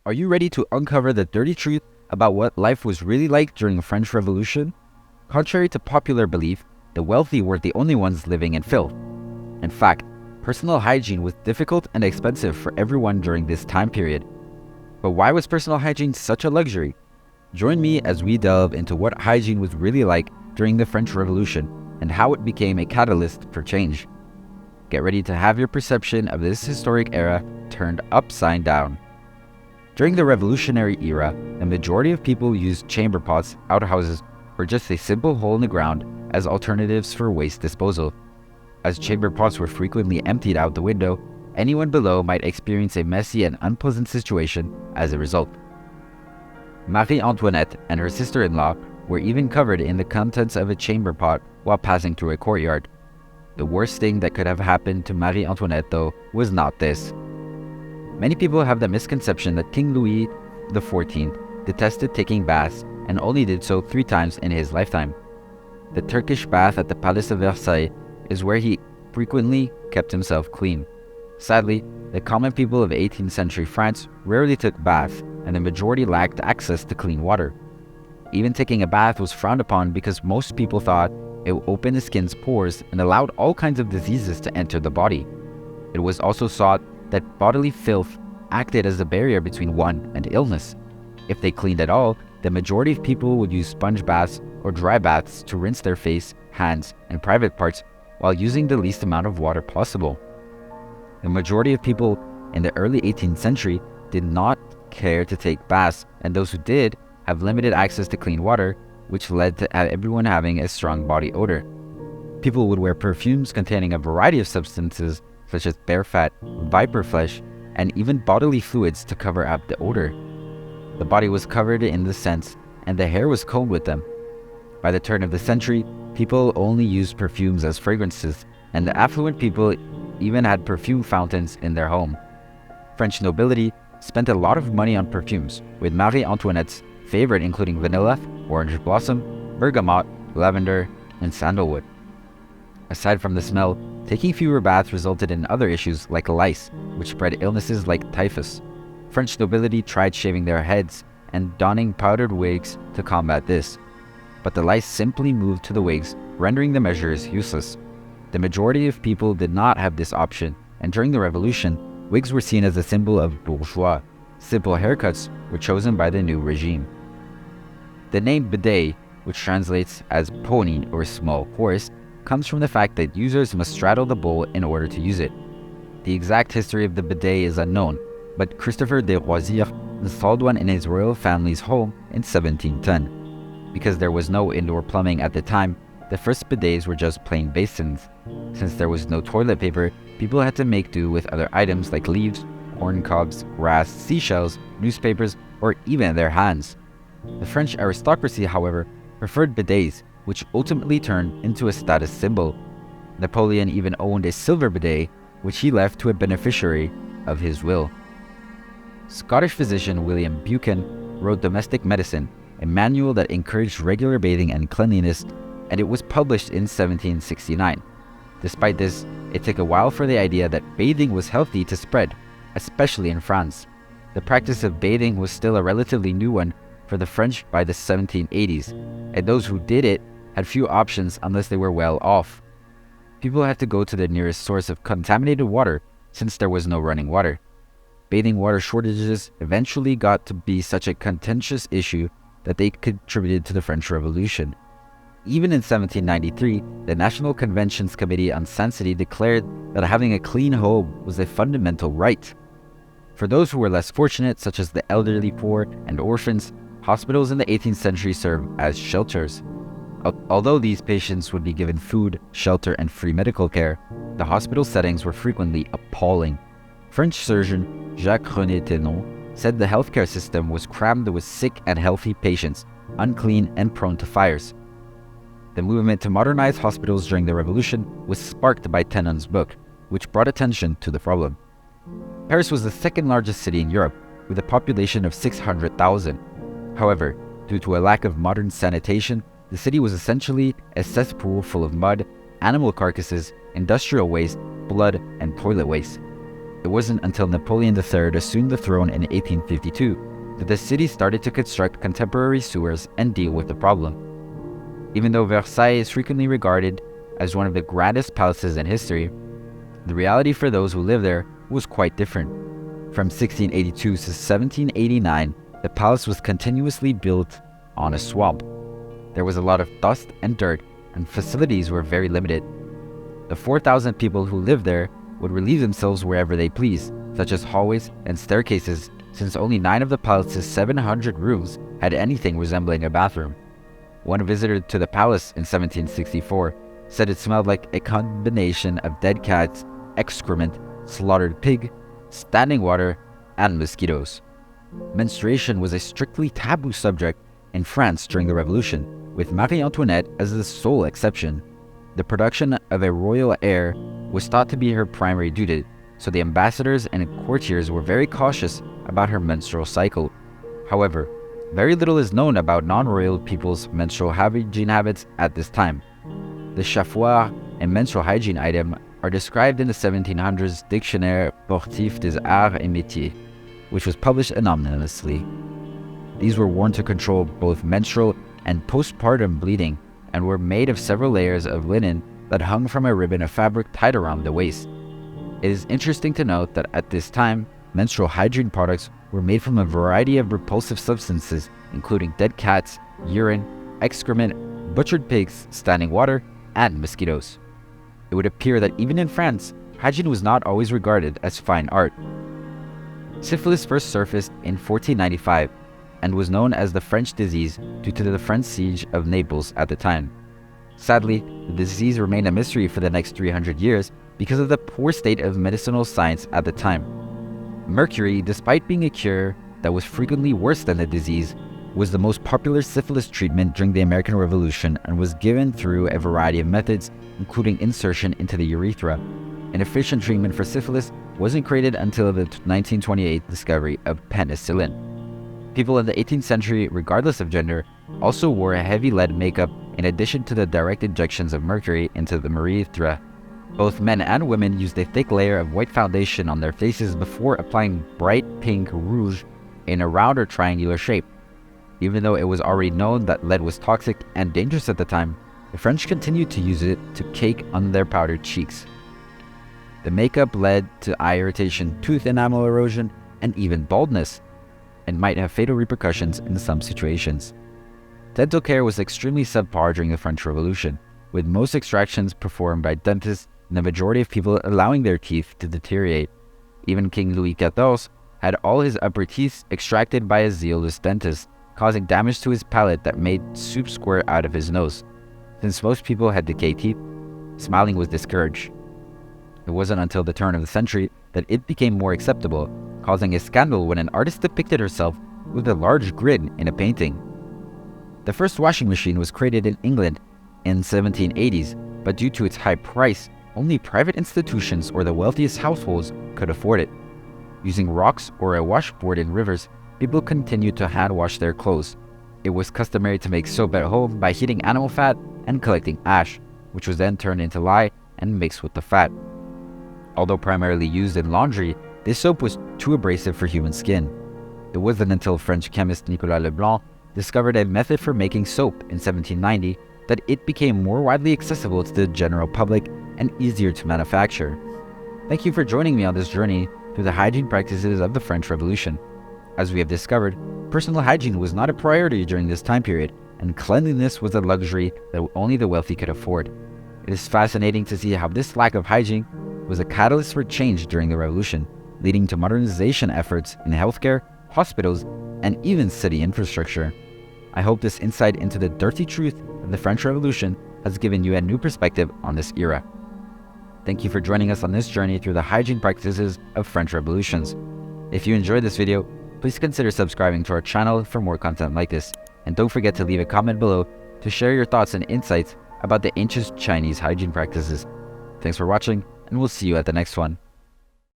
Are you ready to uncover the dirty truth about what life was really like during the French Revolution? Contrary to popular belief, the wealthy were the only ones living in filth. In fact, personal hygiene was difficult and expensive for everyone during this time period. But why was personal hygiene such a luxury? Join me as we delve into what hygiene was really like during the French Revolution and how it became a catalyst for change. Get ready to have your perception of this historic era turned upside down. During the Revolutionary era, the majority of people used chamber pots, outhouses, or just a simple hole in the ground as alternatives for waste disposal. As chamber pots were frequently emptied out the window, anyone below might experience a messy and unpleasant situation as a result. Marie Antoinette and her sister-in-law were even covered in the contents of a chamber pot while passing through a courtyard. The worst thing that could have happened to Marie Antoinette, though, was not this. Many people have the misconception that King Louis XIV detested taking baths and only did so 3 times in his lifetime. The Turkish bath at the Palace of Versailles is where he frequently kept himself clean. Sadly, the common people of 18th century France rarely took baths, and the majority lacked access to clean water. Even taking a bath was frowned upon because most people thought it would open the skin's pores and allowed all kinds of diseases to enter the body. It was also thought that bodily filth acted as a barrier between one and illness. If they cleaned at all, the majority of people would use sponge baths or dry baths to rinse their face, hands, and private parts while using the least amount of water possible. The majority of people in the early 18th century did not care to take baths, and those who did have limited access to clean water, which led to everyone having a strong body odor. People would wear perfumes containing a variety of substances such as bear fat, viper flesh, and even bodily fluids to cover up the odor. The body was covered in the scents, and the hair was combed with them. By the turn of the century, people only used perfumes as fragrances, and the affluent people even had perfume fountains in their home. French nobility spent a lot of money on perfumes, with Marie Antoinette's favorite including vanilla, orange blossom, bergamot, lavender, and sandalwood. Aside from the smell, taking fewer baths resulted in other issues like lice, which spread illnesses like typhus. French nobility tried shaving their heads and donning powdered wigs to combat this, but the lice simply moved to the wigs, rendering the measures useless. The majority of people did not have this option, and during the Revolution, wigs were seen as a symbol of bourgeois. Simple haircuts were chosen by the new regime. The name bidet, which translates as pony or small horse, comes from the fact that users must straddle the bowl in order to use it. The exact history of the bidet is unknown, but Christopher de Roisière installed one in his royal family's home in 1710. Because there was no indoor plumbing at the time, the first bidets were just plain basins. Since there was no toilet paper, people had to make do with other items like leaves, corn cobs, grass, seashells, newspapers, or even their hands. The French aristocracy, however, preferred bidets, which ultimately turned into a status symbol. Napoleon even owned a silver bidet, which he left to a beneficiary of his will. Scottish physician William Buchan wrote Domestic Medicine, a manual that encouraged regular bathing and cleanliness, and it was published in 1769. Despite this, it took a while for the idea that bathing was healthy to spread, especially in France. The practice of bathing was still a relatively new one for the French by the 1780s, and those who did it had few options unless they were well off. People had to go to the nearest source of contaminated water since there was no running water. Bathing water shortages eventually got to be such a contentious issue that they contributed to the French Revolution. Even in 1793, the National Convention's Committee on Sanctity declared that having a clean home was a fundamental right. For those who were less fortunate, such as the elderly poor and orphans, hospitals in the 18th century served as shelters. Although these patients would be given food, shelter, and free medical care, the hospital settings were frequently appalling. French surgeon Jacques-René Tenon said the healthcare system was crammed with sick and healthy patients, unclean and prone to fires. The movement to modernize hospitals during the Revolution was sparked by Tenon's book, which brought attention to the problem. Paris was the second largest city in Europe, with a population of 600,000. However, due to a lack of modern sanitation, the city was essentially a cesspool full of mud, animal carcasses, industrial waste, blood, and toilet waste. It wasn't until Napoleon III assumed the throne in 1852 that the city started to construct contemporary sewers and deal with the problem. Even though Versailles is frequently regarded as one of the grandest palaces in history, the reality for those who lived there was quite different. From 1682 to 1789, the palace was continuously built on a swamp. There was a lot of dust and dirt, and facilities were very limited. The 4,000 people who lived there would relieve themselves wherever they pleased, such as hallways and staircases, since only 9 of the palace's 700 rooms had anything resembling a bathroom. One visitor to the palace in 1764 said it smelled like a combination of dead cats, excrement, slaughtered pig, standing water, and mosquitoes. Menstruation was a strictly taboo subject in France during the Revolution, with Marie Antoinette as the sole exception. The production of a royal heir was thought to be her primary duty, so the ambassadors and courtiers were very cautious about her menstrual cycle. However, very little is known about non-royal people's menstrual hygiene habits at this time. The chaffoir and menstrual hygiene item are described in the 1700s Dictionnaire Sportif des Arts et Métiers, which was published anonymously. These were worn to control both menstrual and postpartum bleeding, and were made of several layers of linen that hung from a ribbon of fabric tied around the waist. It is interesting to note that at this time, menstrual hygiene products were made from a variety of repulsive substances, including dead cats, urine, excrement, butchered pigs, standing water, and mosquitoes. It would appear that even in France, hygiene was not always regarded as fine art. Syphilis first surfaced in 1495 and was known as the French disease due to the French siege of Naples at the time. Sadly, the disease remained a mystery for the next 300 years because of the poor state of medicinal science at the time. Mercury, despite being a cure that was frequently worse than the disease, was the most popular syphilis treatment during the American Revolution and was given through a variety of methods, including insertion into the urethra. An efficient treatment for syphilis wasn't created until the 1928 discovery of penicillin. People in the 18th century, regardless of gender, also wore a heavy lead makeup in addition to the direct injections of mercury into the urethra. Both men and women used a thick layer of white foundation on their faces before applying bright pink rouge in a round or triangular shape. Even though it was already known that lead was toxic and dangerous at the time, the French continued to use it to cake on their powdered cheeks. The makeup led to eye irritation, tooth enamel erosion, and even baldness, and might have fatal repercussions in some situations. Dental care was extremely subpar during the French Revolution, with most extractions performed by dentists and the majority of people allowing their teeth to deteriorate. Even King Louis XIV had all his upper teeth extracted by a zealous dentist, causing damage to his palate that made soup squirt out of his nose. Since most people had decayed teeth, smiling was discouraged. It wasn't until the turn of the century that it became more acceptable, causing a scandal when an artist depicted herself with a large grin in a painting. The first washing machine was created in England in the 1780s, but due to its high price, only private institutions or the wealthiest households could afford it. Using rocks or a washboard in rivers, people continued to hand wash their clothes. It was customary to make soap at home by heating animal fat and collecting ash, which was then turned into lye and mixed with the fat. Although primarily used in laundry, this soap was too abrasive for human skin. It wasn't until French chemist Nicolas Leblanc discovered a method for making soap in 1790 that it became more widely accessible to the general public and easier to manufacture. Thank you for joining me on this journey through the hygiene practices of the French Revolution. As we have discovered, personal hygiene was not a priority during this time period, and cleanliness was a luxury that only the wealthy could afford. It is fascinating to see how this lack of hygiene was a catalyst for change during the Revolution, leading to modernization efforts in healthcare, hospitals, and even city infrastructure. I hope this insight into the dirty truth of the French Revolution has given you a new perspective on this era. Thank you for joining us on this journey through the hygiene practices of French revolutions. If you enjoyed this video, please consider subscribing to our channel for more content like this, and don't forget to leave a comment below to share your thoughts and insights about the ancient Chinese hygiene practices. Thanks for watching, and we'll see you at the next one.